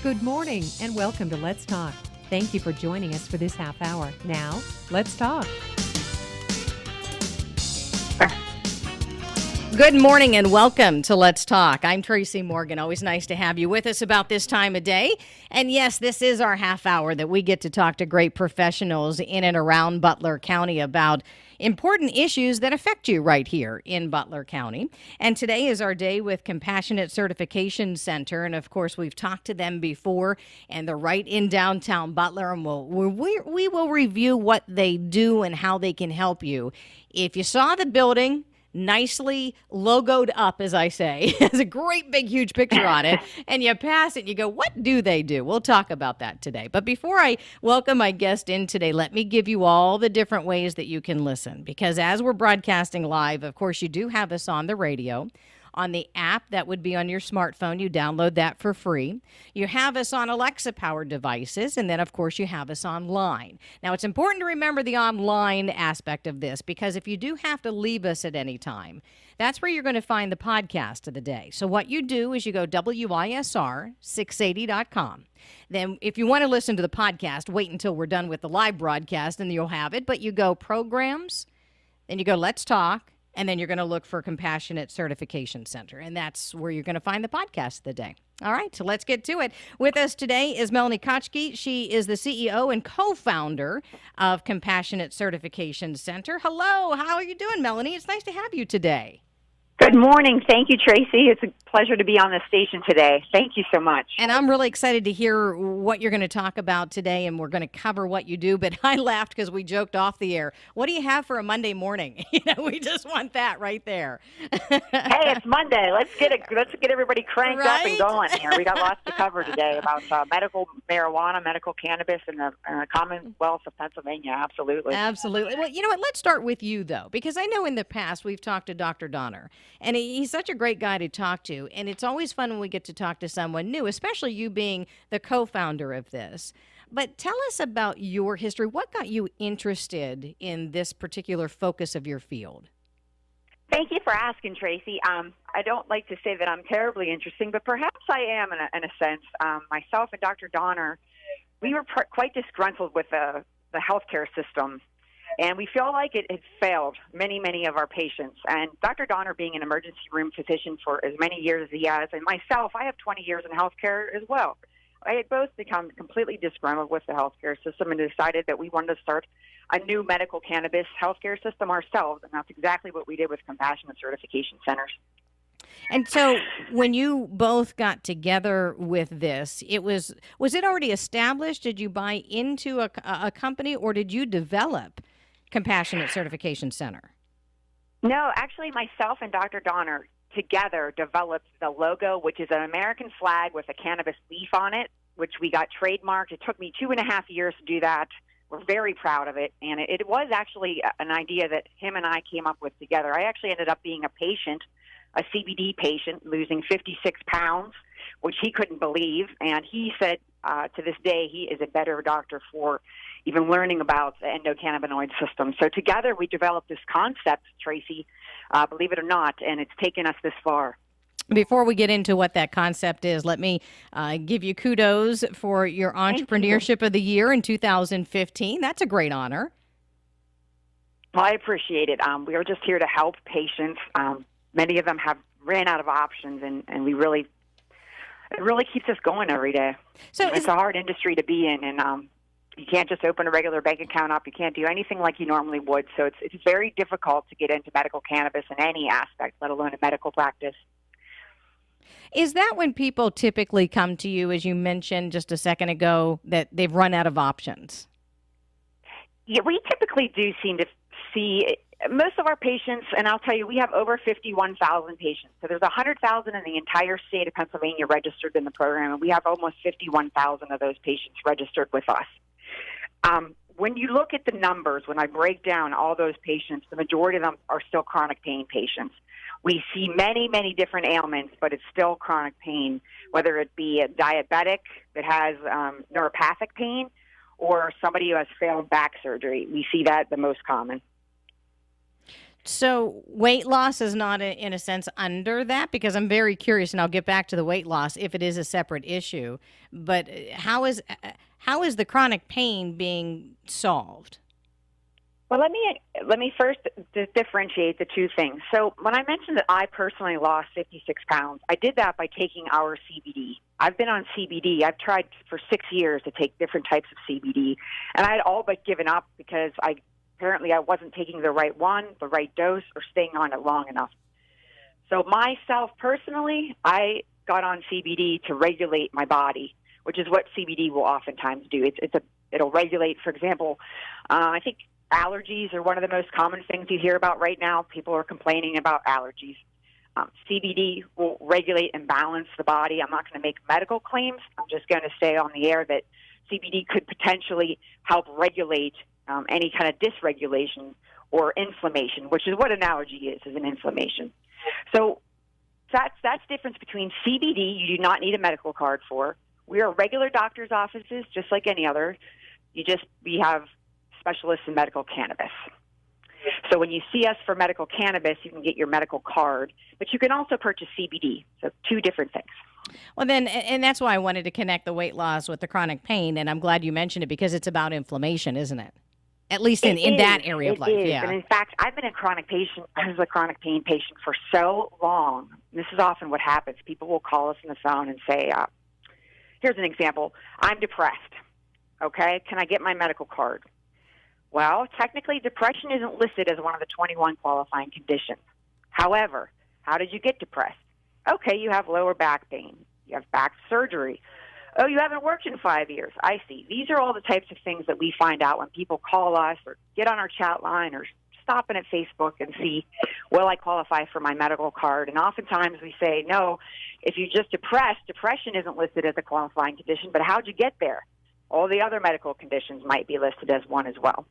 Good morning and welcome to Let's Talk. Thank you for joining us for this half hour. Now, let's talk. Good morning and welcome to Let's Talk. I'm Tracey Morgan. Always nice to have you with us about this time of day. And yes, this is our half hour that we get to talk to great professionals in and around Butler County about important issues that affect you right here in Butler County. And today is our day with Compassionate Certification Center. And of course, we've talked to them before, and they're right in downtown Butler. And we will review what they do and how they can help you. If you saw the building, nicely logoed up, as I say, has a great big huge picture on it, and you pass it and you go, what do they do? We'll talk about that today. But before I welcome my guest in today, let me give you all the different ways that you can listen, because as we're broadcasting live, of course, you do have us on the radio. On the app that would be on your smartphone, you download that for free. You have us on Alexa-powered devices, and then, of course, you have us online. Now, it's important to remember the online aspect of this, because if you do have to leave us at any time, that's where you're going to find the podcast of the day. So what you do is you go WISR680.com. Then if you want to listen to the podcast, wait until we're done with the live broadcast, and you'll have it. But you go Programs, then you go Let's Talk, and then you're going to look for Compassionate Certification Center. And that's where you're going to find the podcast of the day. All right, so let's get to it. With us today is Melonie Kotchey. She is the CEO and co-founder of Compassionate Certification Center. Hello, how are you doing, Melonie? It's nice to have you today. Good morning. Thank you, Tracey. It's a pleasure to be on the station today. Thank you so much. And I'm really excited to hear what you're going to talk about today, and we're going to cover what you do. But I laughed because we joked off the air. What do you have for a Monday morning? We just want that right there. Hey, it's Monday. Let's get everybody cranked up and going here. We got lots to cover today about medical marijuana, medical cannabis in the Commonwealth of Pennsylvania. Absolutely. Absolutely. Well, you know what? Let's start with you, though, because I know in the past we've talked to Dr. Donner. And he's such a great guy to talk to. And it's always fun when we get to talk to someone new, especially you being the co-founder of this. But tell us about your history. What got you interested in this particular focus of your field? Thank you for asking, Tracey. I don't like to say that I'm terribly interesting, but perhaps I am in a sense. Myself and Dr. Donner, we were quite disgruntled with the healthcare system. And we feel like it failed many of our patients. And Dr. Donner, being an emergency room physician for as many years as he has, and myself, I have 20 years in healthcare as well. I had both become completely disgruntled with the healthcare system and decided that we wanted to start a new medical cannabis healthcare system ourselves. And that's exactly what we did with Compassionate Certification Centers. And so when you both got together with this, was it already established? Did you buy into a company, or did you develop Compassionate Certification Center? No, actually, myself and Dr. Donner together developed the logo, which is an American flag with a cannabis leaf on it, which we got trademarked. It took me 2.5 years to do that. We're very proud of it. And it was actually an idea that him and I came up with together. I actually ended up being a patient, a CBD patient, losing 56 pounds, which he couldn't believe. And he said to this day he is a better doctor for even learning about the endocannabinoid system. So together we developed this concept, Tracey, believe it or not, and it's taken us this far. Before we get into what that concept is, let me give you kudos for your Entrepreneurship of the Year in 2015. That's a great honor. Well, I appreciate it. We are just here to help patients. Many of them have ran out of options, and it really keeps us going every day. So it's a hard industry to be in, and you can't just open a regular bank account up. You can't do anything like you normally would. So it's very difficult to get into medical cannabis in any aspect, let alone a medical practice. Is that when people typically come to you, as you mentioned just a second ago, that they've run out of options? Yeah, we typically do seem to see most of our patients, and I'll tell you, we have over 51,000 patients. So there's 100,000 in the entire state of Pennsylvania registered in the program, and we have almost 51,000 of those patients registered with us. When you look at the numbers, when I break down all those patients, the majority of them are still chronic pain patients. We see many different ailments, but it's still chronic pain, whether it be a diabetic that has neuropathic pain or somebody who has failed back surgery. We see that the most common. So weight loss is not, in a sense, under that? Because I'm very curious, and I'll get back to the weight loss if it is a separate issue. But how is the chronic pain being solved? Well, let me first differentiate the two things. So when I mentioned that I personally lost 56 pounds, I did that by taking our CBD. I've been on CBD. I've tried for 6 years to take different types of CBD, and I had all but given up because apparently I wasn't taking the right one, the right dose, or staying on it long enough. So myself personally, I got on CBD to regulate my body, which is what CBD will oftentimes do. It'll regulate, for example, I think allergies are one of the most common things you hear about right now. People are complaining about allergies. CBD will regulate and balance the body. I'm not going to make medical claims. I'm just going to say on the air that CBD could potentially help regulate any kind of dysregulation or inflammation, which is what an allergy is an inflammation. So that's the difference between CBD, you do not need a medical card for. We are regular doctor's offices, just like any other. We have specialists in medical cannabis. So when you see us for medical cannabis, you can get your medical card, but you can also purchase CBD. So two different things. Well, then, and that's why I wanted to connect the weight loss with the chronic pain, and I'm glad you mentioned it because it's about inflammation, isn't it? At least in that area of life, yeah. And in fact, I've been I was a chronic pain patient for so long. This is often what happens. People will call us on the phone and say, here's an example. I'm depressed. Okay, can I get my medical card? Well, technically, depression isn't listed as one of the 21 qualifying conditions. However, how did you get depressed? Okay, you have lower back pain. You have back surgery. Oh, you haven't worked in 5 years. I see. These are all the types of things that we find out when people call us or get on our chat line or stop in at Facebook and see, will I qualify for my medical card? And oftentimes we say, no, if you're just depressed, depression isn't listed as a qualifying condition, but how'd you get there? All the other medical conditions might be listed as one as well.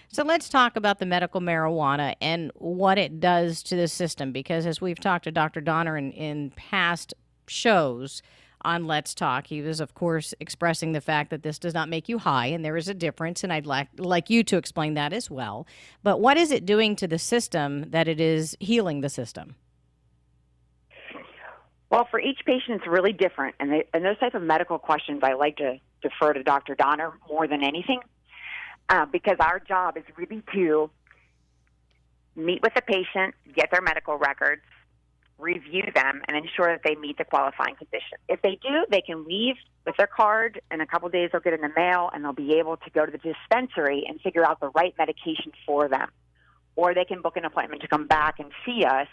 So let's talk about the medical marijuana and what it does to the system, because as we've talked to Dr. Donner in past shows on Let's Talk, he was, of course, expressing the fact that this does not make you high, and there is a difference, and I'd like you to explain that as well. But what is it doing to the system that it is healing the system? Well, for each patient, it's really different, and those type of medical questions I like to defer to Dr. Donner more than anything. Because our job is really to meet with the patient, get their medical records, review them, and ensure that they meet the qualifying condition. If they do, they can leave with their card. In a couple of days, they'll get in the mail, and they'll be able to go to the dispensary and figure out the right medication for them. Or they can book an appointment to come back and see us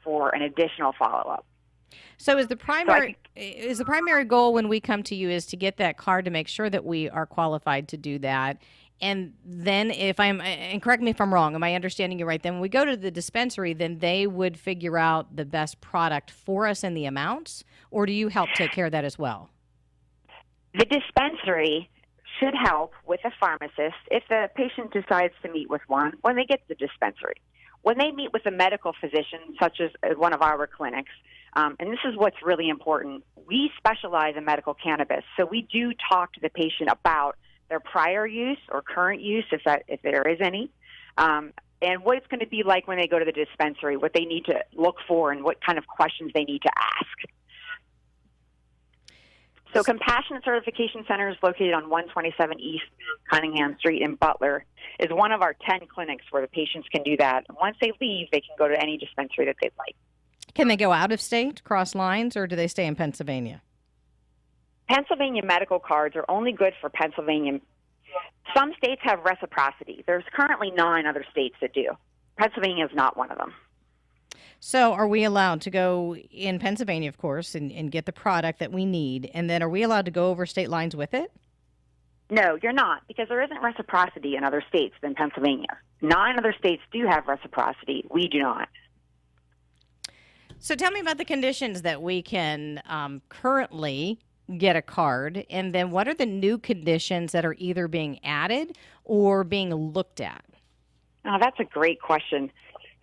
for an additional follow-up. So is the primary goal when we come to you is to get that card to make sure that we are qualified to do that. And then and correct me if I'm wrong, am I understanding you right? Then when we go to the dispensary, then they would figure out the best product for us and the amounts, or do you help take care of that as well? The dispensary should help with a pharmacist if the patient decides to meet with one when they get to the dispensary. When they meet with a medical physician, such as one of our clinics, and this is what's really important, we specialize in medical cannabis, so we do talk to the patient about their prior use or current use, if there is any, and what it's going to be like when they go to the dispensary, what they need to look for, and what kind of questions they need to ask. So Compassion Certification Center is located on 127 East Cunningham Street in Butler, is one of our 10 clinics where the patients can do that. And once they leave, they can go to any dispensary that they'd like. Can they go out of state, cross lines, or do they stay in Pennsylvania? Pennsylvania medical cards are only good for Pennsylvania. Some states have reciprocity. There's currently 9 other states that do. Pennsylvania is not one of them. So are we allowed to go in Pennsylvania, of course, and get the product that we need, and then are we allowed to go over state lines with it? No, you're not, because there isn't reciprocity in other states than Pennsylvania. 9 other states do have reciprocity. We do not. So tell me about the conditions that we can currently get a card, and then what are the new conditions that are either being added or being looked at? Oh, that's a great question.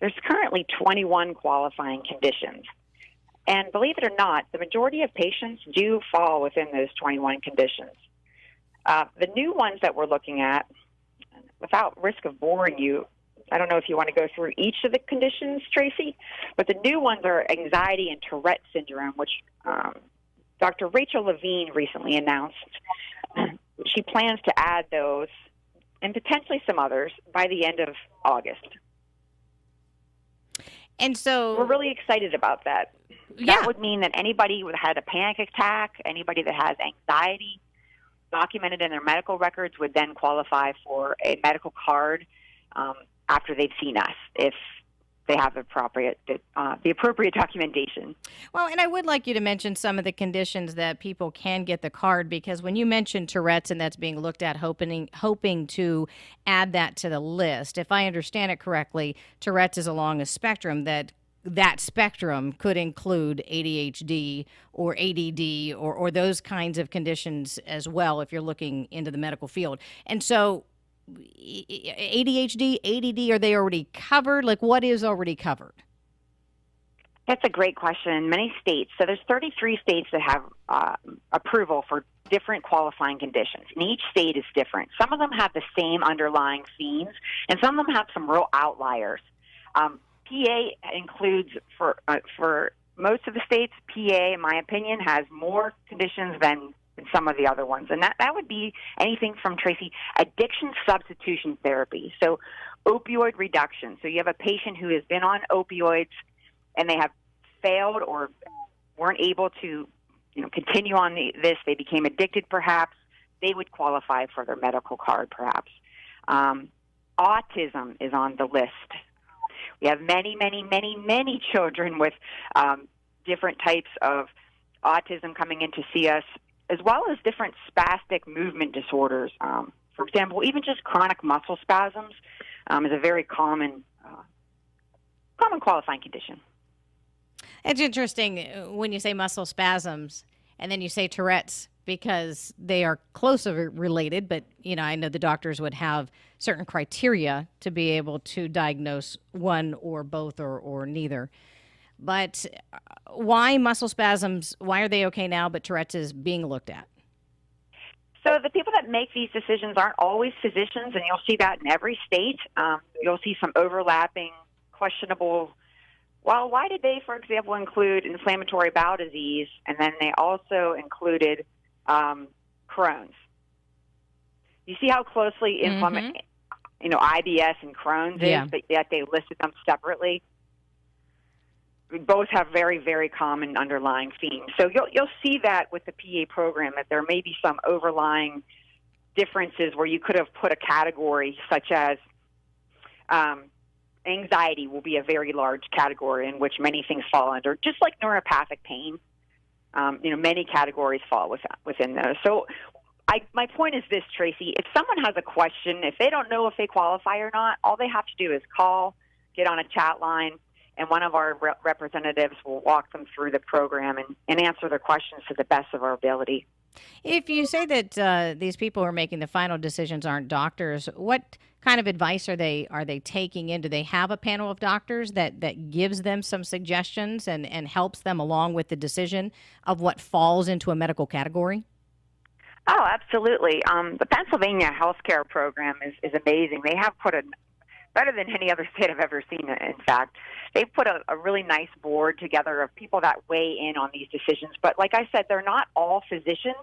There's currently 21 qualifying conditions. And believe it or not, the majority of patients do fall within those 21 conditions. The new ones that we're looking at, without risk of boring you, I don't know if you want to go through each of the conditions, Tracey, but the new ones are anxiety and Tourette syndrome, which Dr. Rachel Levine recently announced. She plans to add those and potentially some others by the end of August. And so we're really excited about that. Yeah. That would mean that anybody who had a panic attack, anybody that has anxiety documented in their medical records would then qualify for a medical card after they've seen us, if they have the appropriate documentation. Well, and I would like you to mention some of the conditions that people can get the card, because when you mentioned Tourette's and that's being looked at, hoping to add that to the list, if I understand it correctly, Tourette's is along a spectrum that spectrum could include ADHD or ADD or those kinds of conditions as well if you're looking into the medical field. And so ADHD, ADD, are they already covered? Like, what is already covered? That's a great question. In many states, so there's 33 states that have approval for different qualifying conditions, and each state is different. Some of them have the same underlying themes, and some of them have some real outliers. PA includes, for most of the states, PA, in my opinion, has more conditions than some of the other ones. And that would be anything from, Tracey, addiction substitution therapy. So opioid reduction. So you have a patient who has been on opioids and they have failed or weren't able to continue on this. They became addicted perhaps. They would qualify for their medical card perhaps. Autism is on the list. We have many, many, many, many children with different types of autism coming in to see us, as well as different spastic movement disorders. For example, even just chronic muscle spasms is a very common qualifying condition. It's interesting when you say muscle spasms and then you say Tourette's, because they are closely related, but I know the doctors would have certain criteria to be able to diagnose one or both or neither. But why muscle spasms? Why are they okay now, but Tourette's is being looked at? So the people that make these decisions aren't always physicians, and you'll see that in every state. You'll see some overlapping, questionable. Well, why did they, for example, include inflammatory bowel disease, and then they also included Crohn's? You see how closely IBS and Crohn's is, but yet they listed them separately. Both have very, very common underlying themes. So you'll see that with the PA program, that there may be some overlying differences where you could have put a category such as anxiety will be a very large category in which many things fall under, just like neuropathic pain. Many categories fall within those. So my point is this, Tracey. If someone has a question, if they don't know if they qualify or not, all they have to do is call, get on a chat line, and one of our representatives will walk them through the program and answer their questions to the best of our ability. If you say that these people who are making the final decisions aren't doctors, what kind of advice are they taking in? Do they have a panel of doctors that gives them some suggestions and helps them along with the decision of what falls into a medical category? Oh, absolutely. The Pennsylvania healthcare program is amazing. They have put better than any other state I've ever seen, in fact. They've put a really nice board together of people that weigh in on these decisions. But like I said, they're not all physicians,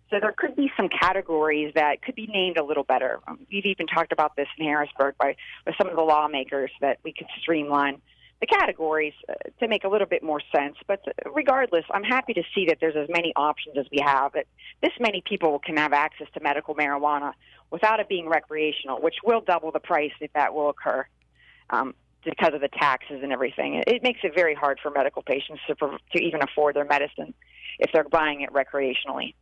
so there could be some categories that could be named a little better. We've even talked about this in Harrisburg with some of the lawmakers, that we could streamline the categories to make a little bit more sense. But regardless, I'm happy to see that there's as many options as we have, that this many people can have access to medical marijuana without it being recreational, which will double the price if that will occur because of the taxes and everything. It makes it very hard for medical patients to even afford their medicine if they're buying it recreationally.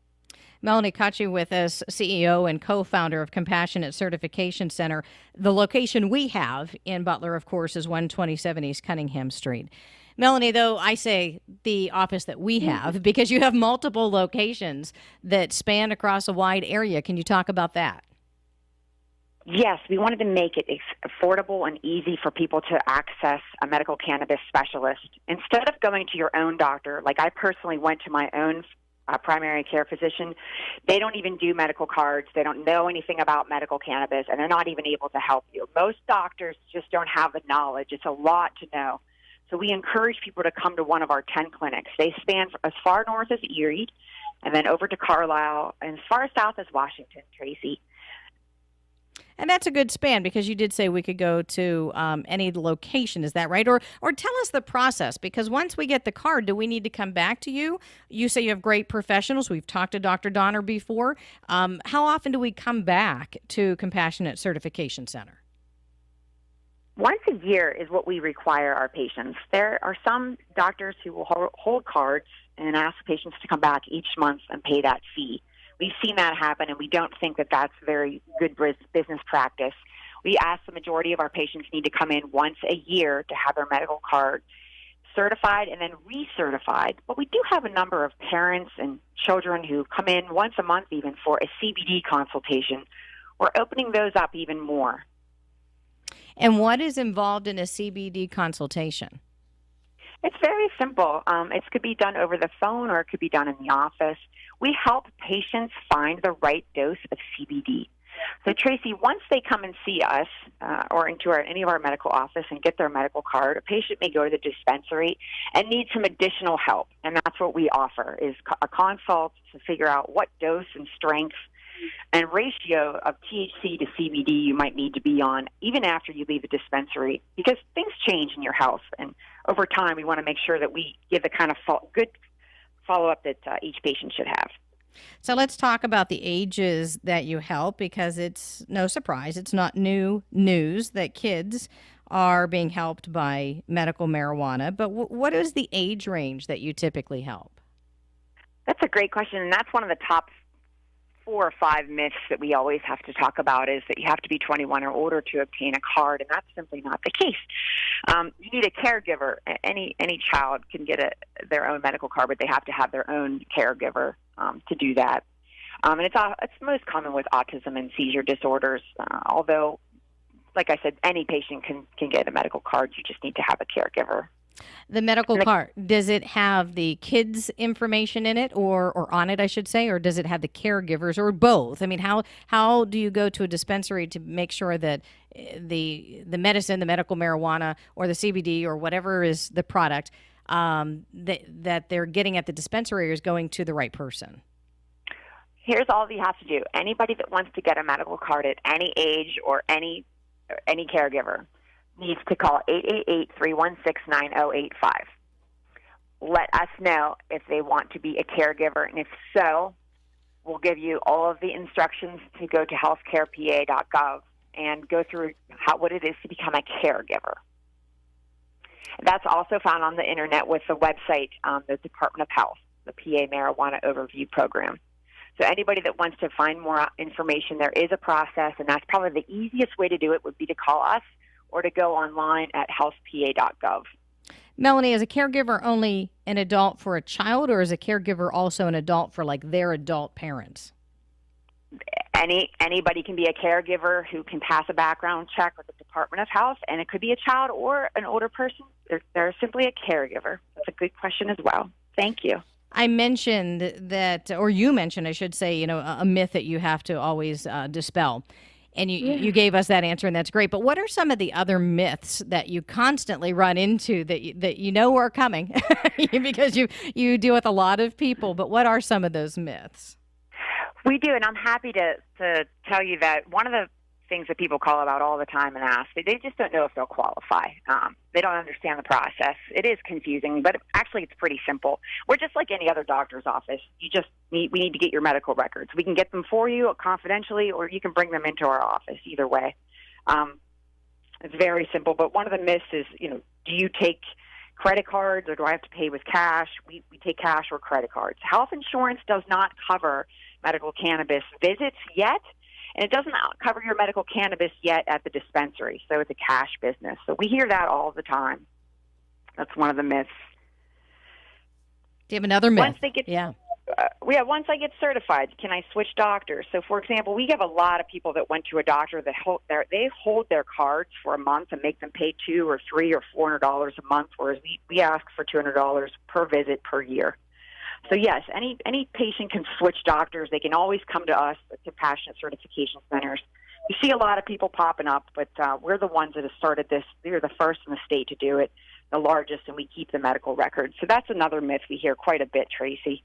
Melonie Kotchey with us, CEO and co-founder of Compassionate Certification Center. The location we have in Butler, of course, is 127 East Cunningham Street. Melonie, though, I say the office that we have because you have multiple locations that span across a wide area. Can you talk about that? Yes, we wanted to make it affordable and easy for people to access a medical cannabis specialist. Instead of going to your own doctor, like I personally went to my own primary care physician, they don't even do medical cards. They don't know anything about medical cannabis, and they're not even able to help you. Most doctors just don't have the knowledge. It's a lot to know. So we encourage people to come to one of our 10 clinics. They span as far north as Erie, and then over to Carlisle, and as far south as Washington, Tracy. And that's a good span because you did say we could go to any location. Is that right? Or tell us the process, because once we get the card, do we need to come back to you? You say you have great professionals. We've talked to Dr. Donner before. How often do we come back to Compassionate Certification Center? Once a year is what we require our patients. There are some doctors who will hold cards and ask patients to come back each month and pay that fee. We've seen that happen, and we don't think that that's very good business practice. We ask the majority of our patients need to come in once a year to have their medical card certified and then recertified. But we do have a number of parents and children who come in once a month even for a CBD consultation. We're opening those up even more. And what is involved in a CBD consultation? It's very simple. It could be done over the phone or it could be done in the office. We help patients find the right dose of CBD. So, Tracy, once they come and see us or into any of our medical office and get their medical card, a patient may go to the dispensary and need some additional help. And that's what we offer, is a consult to figure out what dose and strength and ratio of THC to CBD you might need to be on even after you leave the dispensary, because things change in your health. And over time, we want to make sure that we give the kind of good follow-up that each patient should have. So let's talk about the ages that you help, because it's no surprise. It's not new news that kids are being helped by medical marijuana. But what is the age range that you typically help? That's a great question, and that's one of the top 4 or 5 myths that we always have to talk about, is that you have to be 21 or older to obtain a card, and that's simply not the case. You need a caregiver. Any child can get their own medical card, but they have to have their own caregiver to do that. And it's most common with autism and seizure disorders, although, like I said, any patient can get a medical card. You just need to have a caregiver. The medical card, does it have the kids' information in it or on it, I should say, or does it have the caregivers, or both? I mean, how do you go to a dispensary to make sure that the medicine, the medical marijuana, or the CBD, or whatever is the product that they're getting at the dispensary is going to the right person? Here's all you have to do. Anybody that wants to get a medical card at any age or any caregiver needs to call 888-316-9085. Let us know if they want to be a caregiver, and if so, we'll give you all of the instructions to go to healthcarepa.gov and go through what it is to become a caregiver. That's also found on the internet with the website, the Department of Health, the PA Marijuana Overview Program. So anybody that wants to find more information, there is a process, and that's probably the easiest way to do it would be to call us or to go online at healthpa.gov. Melonie, is a caregiver only an adult for a child, or is a caregiver also an adult for like their adult parents? Anybody can be a caregiver who can pass a background check with the Department of Health, and it could be a child or an older person. They're simply a caregiver. That's a good question as well. Thank you. I mentioned that, or you mentioned, I should say, a myth that you have to always dispel. And you gave us that answer, and that's great. But what are some of the other myths that you constantly run into that you know are coming because you deal with a lot of people? But what are some of those myths? We do, and I'm happy to tell you that one of the things that people call about all the time and ask, they just don't know if they'll qualify. They don't understand the process. It is confusing, but actually it's pretty simple. We're just like any other doctor's office. We need to get your medical records. We can get them for you confidentially, or you can bring them into our office. Either way, it's very simple. But one of the myths is, do you take credit cards or do I have to pay with cash? We take cash or credit cards. Health insurance does not cover medical cannabis visits yet, and it doesn't cover your medical cannabis yet at the dispensary. So it's a cash business. So we hear that all the time. That's one of the myths. Do you have another myth? Once I get certified, can I switch doctors? So, for example, we have a lot of people that went to a doctor that they hold their cards for a month and make them pay $200 or $300 or $400 a month, whereas we ask for $200 per visit per year. So yes, any patient can switch doctors. They can always come to us at Compassionate Certification Centers. You see a lot of people popping up, but we're the ones that have started this. We are the first in the state to do it, the largest, and we keep the medical records. So that's another myth we hear quite a bit, Tracy.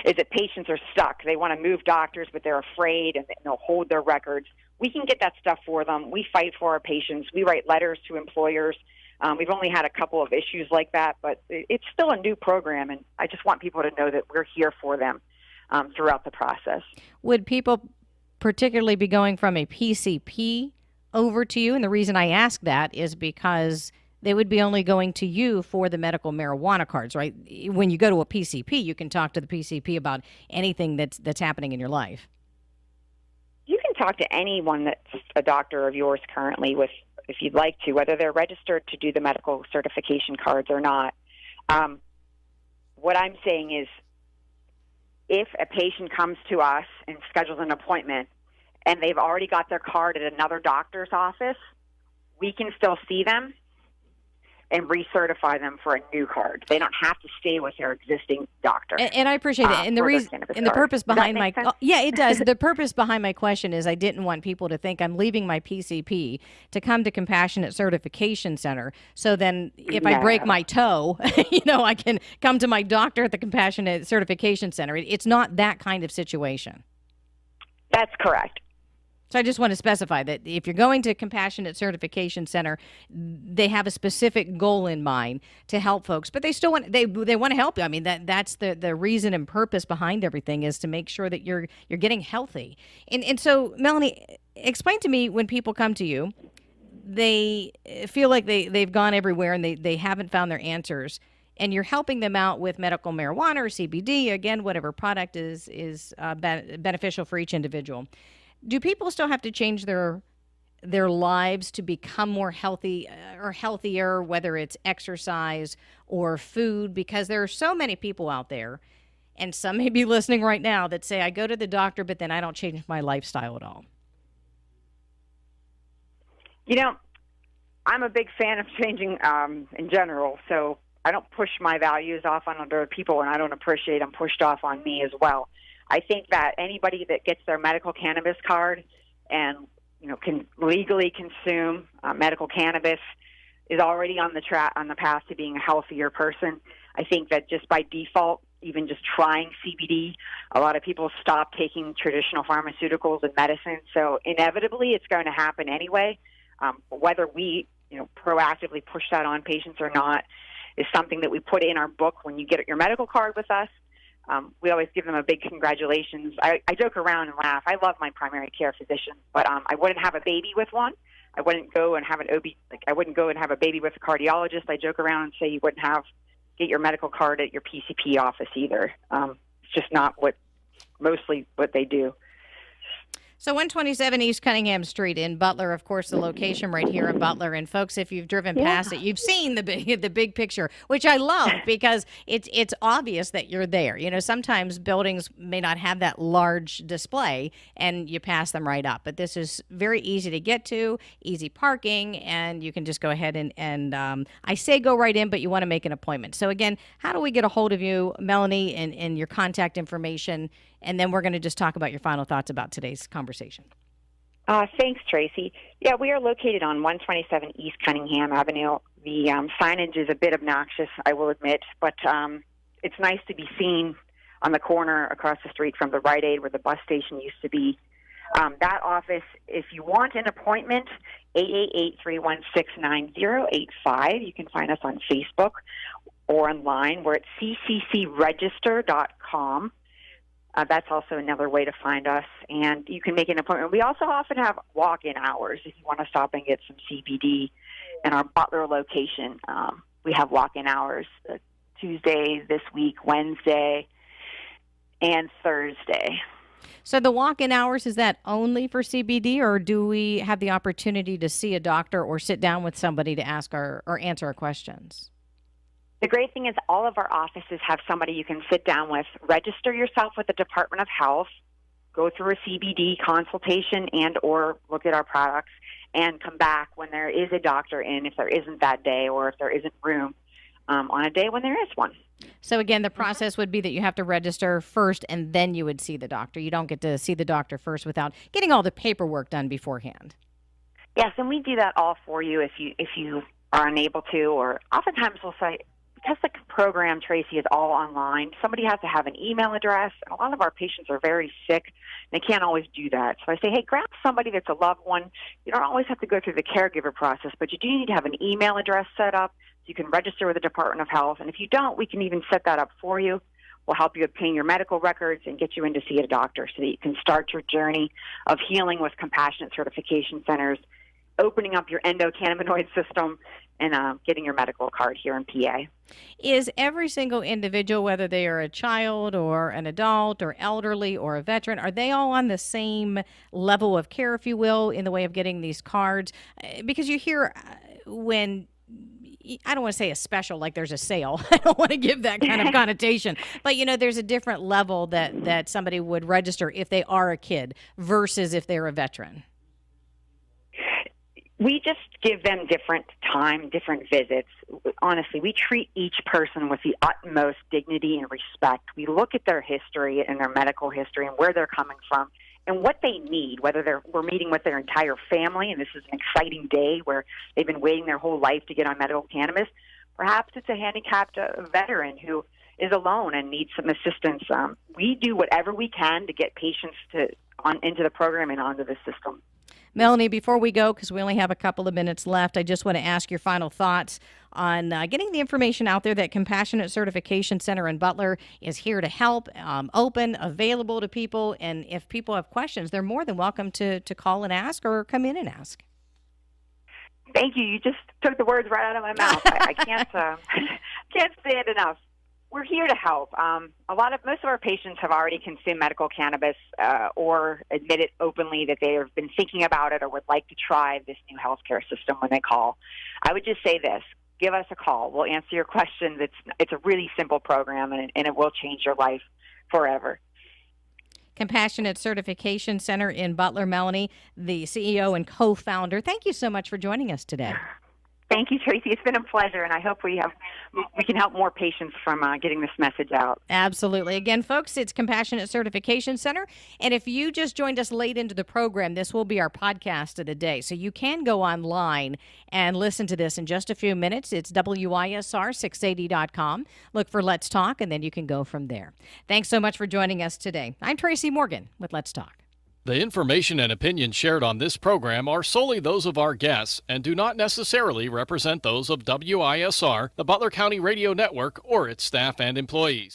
Is that patients are stuck. They want to move doctors, but they're afraid, and they'll hold their records. We can get that stuff for them. We fight for our patients. We write letters to employers. We've only had a couple of issues like that, but it's still a new program, and I just want people to know that we're here for them throughout the process. Would people particularly be going from a PCP over to you? And the reason I ask that is because they would be only going to you for the medical marijuana cards, right? When you go to a PCP, you can talk to the PCP about anything that's happening in your life. You can talk to anyone that's a doctor of yours currently with, if you'd like to, whether they're registered to do the medical certification cards or not. What I'm saying is, if a patient comes to us and schedules an appointment and they've already got their card at another doctor's office, we can still see them and recertify them for a new card. They don't have to stay with their existing doctor. And I appreciate that. And the reason, and the purpose behind my, yeah, it does. The purpose behind my question is I didn't want people to think I'm leaving my PCP to come to Compassionate Certification Center. So then if I break my toe, I can come to my doctor at the Compassionate Certification Center. It's not that kind of situation. That's correct. So I just want to specify that if you're going to Compassionate Certification Center, they have a specific goal in mind to help folks, but they still want they want to help you. I mean, that's the reason and purpose behind everything is to make sure that you're getting healthy. And so, Melonie, explain to me, when people come to you, they feel like they've gone everywhere and they haven't found their answers, and you're helping them out with medical marijuana or CBD, again, whatever product is beneficial for each individual. Do people still have to change their lives to become more healthy or healthier, whether it's exercise or food? Because there are so many people out there, and some may be listening right now, that say, I go to the doctor, but then I don't change my lifestyle at all. I'm a big fan of changing in general, so I don't push my values off on other people, and I don't appreciate them pushed off on me as well. I think that anybody that gets their medical cannabis card and can legally consume medical cannabis is already on the path to being a healthier person. I think that just by default, even just trying CBD, a lot of people stop taking traditional pharmaceuticals and medicine. So inevitably, it's going to happen anyway. Whether we proactively push that on patients or not is something that we put in our book when you get your medical card with us. We always give them a big congratulations. I joke around and laugh. I love my primary care physician, but I wouldn't have a baby with one. I wouldn't go and have I wouldn't go and have a baby with a cardiologist. I joke around and say you wouldn't get your medical card at your PCP office either. It's just not mostly what they do. So 127 East Cunningham Street in Butler, of course, the location right here in Butler. And folks, if you've driven past it, you've seen the big picture, which I love because it's obvious that you're there. Sometimes buildings may not have that large display and you pass them right up. But this is very easy to get to, easy parking, and you can just go ahead and I say go right in, but you want to make an appointment. So again, how do we get a hold of you, Melonie, and your contact information? And then we're going to just talk about your final thoughts about today's conversation. Thanks, Tracy. Yeah, we are located on 127 East Cunningham Avenue. The signage is a bit obnoxious, I will admit, but it's nice to be seen on the corner across the street from the Rite Aid where the bus station used to be. That office, if you want an appointment, 888-316-9085. You can find us on Facebook or online. We're at cccregister.com. That's also another way to find us, and you can make an appointment. We also often have walk-in hours if you want to stop and get some CBD in our Butler location. We have walk-in hours Tuesday this week, Wednesday, and Thursday. So the walk-in hours, is that only for CBD, or do we have the opportunity to see a doctor or sit down with somebody to ask or answer our questions? The great thing is all of our offices have somebody you can sit down with, register yourself with the Department of Health, go through a CBD consultation and or look at our products, and come back when there is a doctor in, if there isn't that day or if there isn't room on a day when there is one. So again, the process would be that you have to register first and then you would see the doctor. You don't get to see the doctor first without getting all the paperwork done beforehand. Yes, and we do that all for you if you are unable to, or oftentimes we'll say, because the program, Tracey, is all online, somebody has to have an email address, and a lot of our patients are very sick. They can't always do that. So I say, hey, grab somebody that's a loved one. You don't always have to go through the caregiver process, but you do need to have an email address set up so you can register with the Department of Health. And if you don't, we can even set that up for you. We'll help you obtain your medical records and get you in to see a doctor so that you can start your journey of healing with compassionate certification centers, opening up your endocannabinoid system, and getting your medical card here in PA. Is every single individual, whether they are a child or an adult or elderly or a veteran, are they all on the same level of care, if you will, in the way of getting these cards? Because you hear when, I don't want to say a special, like there's a sale. I don't want to give that kind of connotation. But, there's a different level that somebody would register if they are a kid versus if they're a veteran. We just give them different time, different visits. Honestly, we treat each person with the utmost dignity and respect. We look at their history and their medical history and where they're coming from and what they need, whether we're meeting with their entire family, and this is an exciting day where they've been waiting their whole life to get on medical cannabis. Perhaps it's a handicapped veteran who is alone and needs some assistance. We do whatever we can to get patients into the program and onto the system. Melonie, before we go, because we only have a couple of minutes left, I just want to ask your final thoughts on getting the information out there that Compassionate Certification Center in Butler is here to help, open, available to people. And if people have questions, they're more than welcome to call and ask or come in and ask. Thank you. You just took the words right out of my mouth. I can't can't say it enough. We're here to help. Most of our patients have already consumed medical cannabis or admitted openly that they have been thinking about it or would like to try this new healthcare system when they call. I would just say this: give us a call. We'll answer your questions. It's a really simple program, and it will change your life forever. Compassionate Certification Center in Butler, Melonie, the CEO and co-founder. Thank you so much for joining us today. Thank you, Tracey. It's been a pleasure, and I hope we can help more patients from getting this message out. Absolutely. Again, folks, it's Compassionate Certification Center, and if you just joined us late into the program, this will be our podcast of the day. So you can go online and listen to this in just a few minutes. It's WISR680.com. Look for Let's Talk, and then you can go from there. Thanks so much for joining us today. I'm Tracey Morgan with Let's Talk. The information and opinions shared on this program are solely those of our guests and do not necessarily represent those of WISR, the Butler County Radio Network, or its staff and employees.